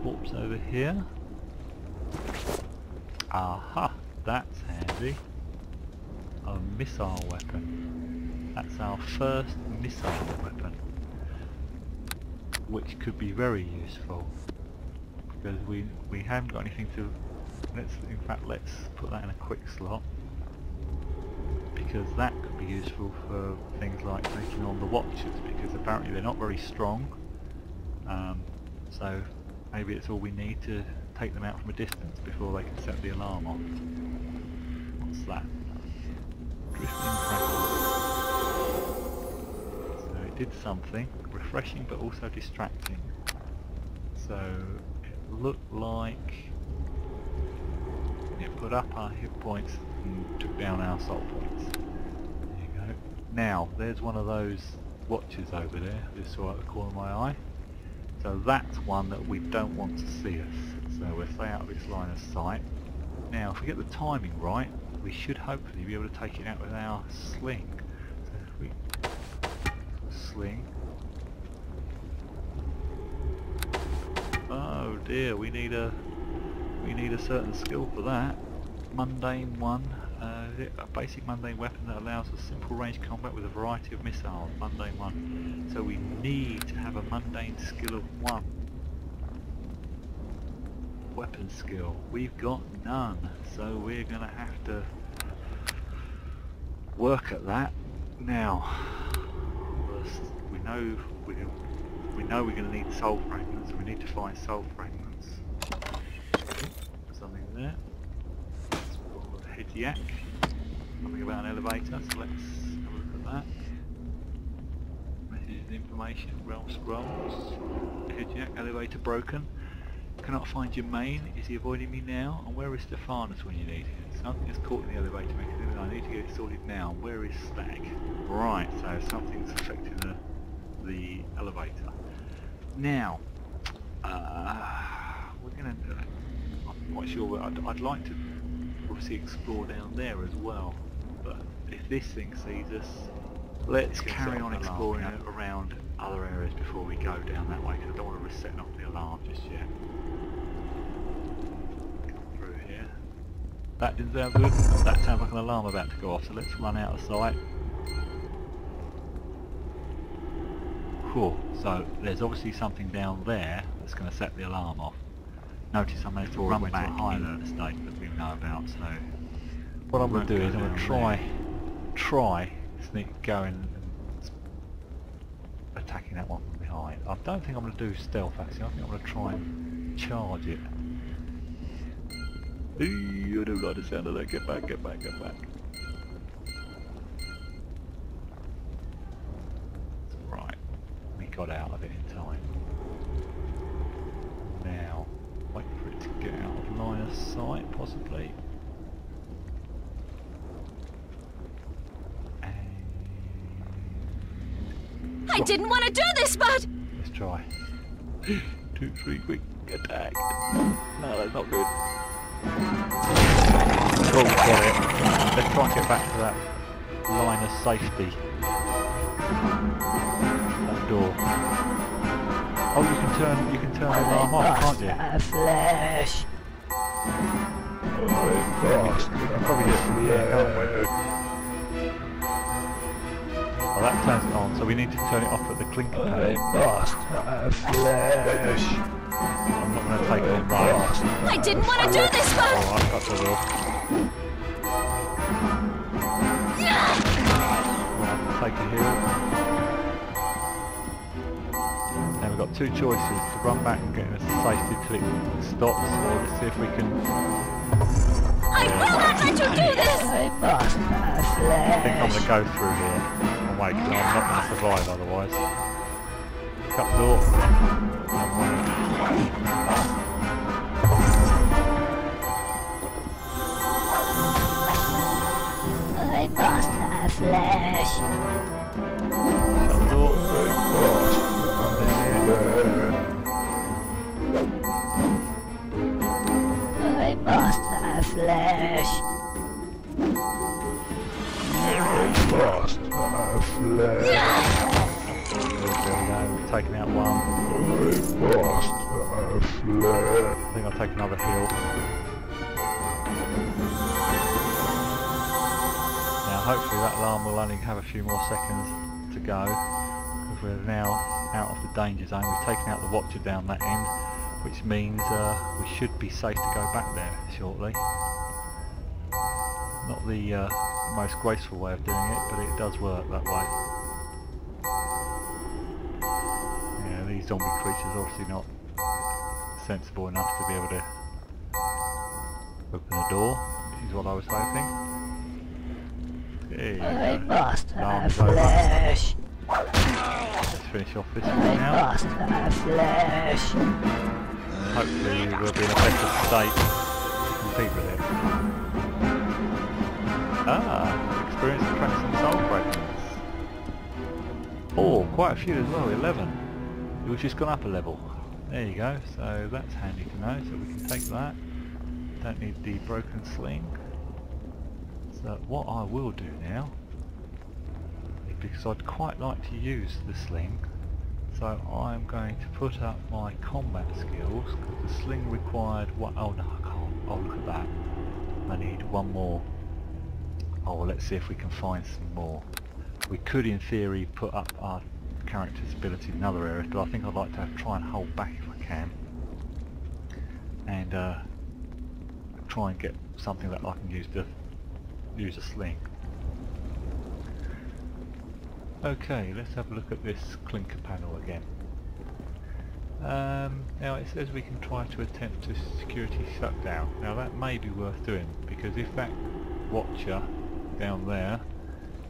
corpse over here. Aha, that's handy. A missile weapon. That's our first missile weapon, which could be very useful because we haven't got anything to. Let's put that in a quick slot, because that could be useful for things like taking on the Watchers, because apparently they're not very strong. So maybe it's all we need to take them out from a distance before they can set the alarm off. What's that? Drifting crackle. So it did something refreshing but also distracting. So it looked like it put up our hit points and took down our soul points. There you go. Now there's one of those Watchers over there, just right at the corner of my eye. So that's one that we don't want to see us. So we'll stay out of its line of sight. Now if we get the timing right, we should hopefully be able to take it out with our sling. So if we sling. Oh dear, we need a certain skill for that. Mundane one. A basic mundane weapon that allows us simple range combat with a variety of missiles. Mundane one. So we need to have a mundane skill of 1. Weapon skill. We've got none. So we're going to have to work at that. Now, first, we know we're going to need soul fragments. So we need to find soul fragments. Something there. It's called a head yak. Something about an elevator, so let's have a look at that. Messages and information, realm scrolls, head yak, elevator broken. Cannot find your main, is he avoiding me now? And where is Stephanus when you need him? Something is caught in the elevator mechanism, I need to get it sorted now. Where is Stag? Right, so something's affecting the elevator. Now, we're gonna I'm not quite sure, but I'd like to obviously explore down there as well. But if this thing sees us, let's carry on exploring around other areas before we go down that way, because I don't want to risk setting off the alarm just yet. Come through here. That didn't sound good. That sounds like an alarm about to go off, so let's run out of sight. Cool. So there's obviously something down there that's going to set the alarm off. Notice I managed to run back to a high alert state that we know about, so what I'm going to do is I'm going to try going and attacking that one from behind. I don't think I'm going to do stealth actually, I think I'm going to try and charge it. Ooh, I don't like the sound of that, get back, get back, get back. Right, we got out of it in time. Now, wait for it to get out of line of sight possibly. I didn't want to do this, but... Let's try. 2, 3, quick attack. No, that's not good. Oh, got it. Let's try and get back to that line of safety. That door. Oh, you can turn the alarm off, can't you? A flash. Probably get from here, can't we? Oh, that turns it on, so we need to turn it off at the clinker pad. A flash. I'm not going to take it on right. I didn't want to do this, but... Oh, I've got the door. Right, take a heal. Now we've got 2 choices, to run back and get us safety till it stops, or to see if we can... I will not let you do this! I think I'm going to go through here. Wait, because I'm not going to survive otherwise. Cut the door. I must have flash. Shut the door. I must have flash. I must have flash. There we go, we've taken out one. I think I'll take another hill. Now hopefully that alarm will only have a few more seconds to go, because we're now out of the danger zone. We've taken out the watcher down that end, which means we should be safe to go back there shortly. Not the most graceful way of doing it, but it does work that way. Yeah, these zombie creatures are obviously not sensible enough to be able to open the door, which is what I was hoping. There you I go. must have Alarm's over. flesh. Let's finish off this one I now. must have flesh. Hopefully we'll be in a better state to compete with it. Ah, experience cracks and soul fragments. Oh, quite a few as well, 11. It was just gone up a level. There you go, so that's handy to know, so we can take that. Don't need the broken sling. So what I will do now, is because I'd quite like to use the sling, so I'm going to put up my combat skills, because the sling required one. Oh no, I can't. Oh, look at that. I need one more. Oh, well, let's see if we can find some more. We could, in theory, put up our character's ability in other areas, but I think I'd like to try and hold back if I can, and try and get something that I can use a sling. Okay, let's have a look at this clinker panel again. Now it says we can try to attempt to security shutdown. Now that may be worth doing, because if that watcher down there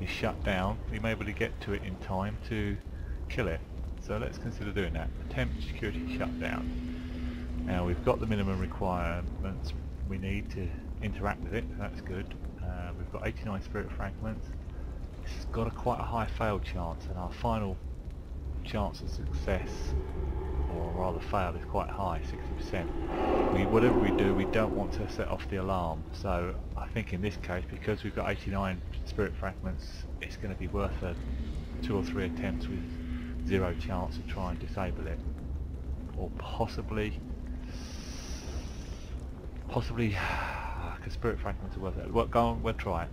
is shut down, we may be able to get to it in time to kill it. So let's consider doing that. Attempt security shutdown. Now we've got the minimum requirements we need to interact with it, so that's good. We've got 89 spirit fragments. It's got quite a high fail chance, and our final chance of success, or rather fail, is quite high, 60%. Whatever we do, we don't want to set off the alarm, so I think in this case, because we've got 89 spirit fragments, it's going to be worth 2 or 3 attempts with 0 chance to try and disable it. Or possibly, because spirit fragments are worth it. Well, go on, we'll try it.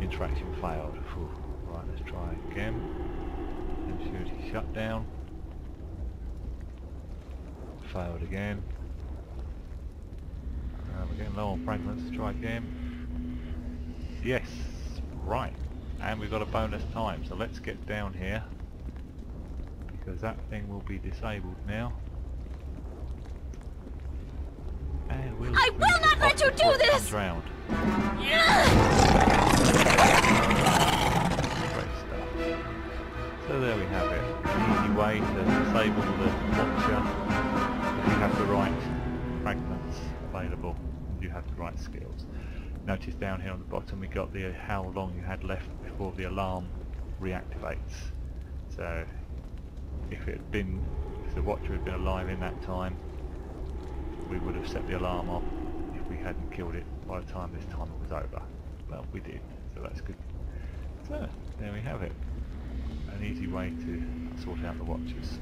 Interaction failed. Whew. Right, let's try again. Security shut down. Failed again. We're getting low on fragments. Let's try again. Yes, right. And we've got a bonus time, so let's get down here, because that thing will be disabled now. And we'll I will not let you do this! Comes round. Great stuff. So there we have it. An easy way to disable the watcher if you have the right fragments available and you have the right skills. Notice down here on the bottom we got the how long you had left before the alarm reactivates. So if the watcher had been alive in that time, we would have set the alarm off if we hadn't killed it by the time this timer was over. Well, we did, so that's good. So there we have it. An easy way to sort out the watchers.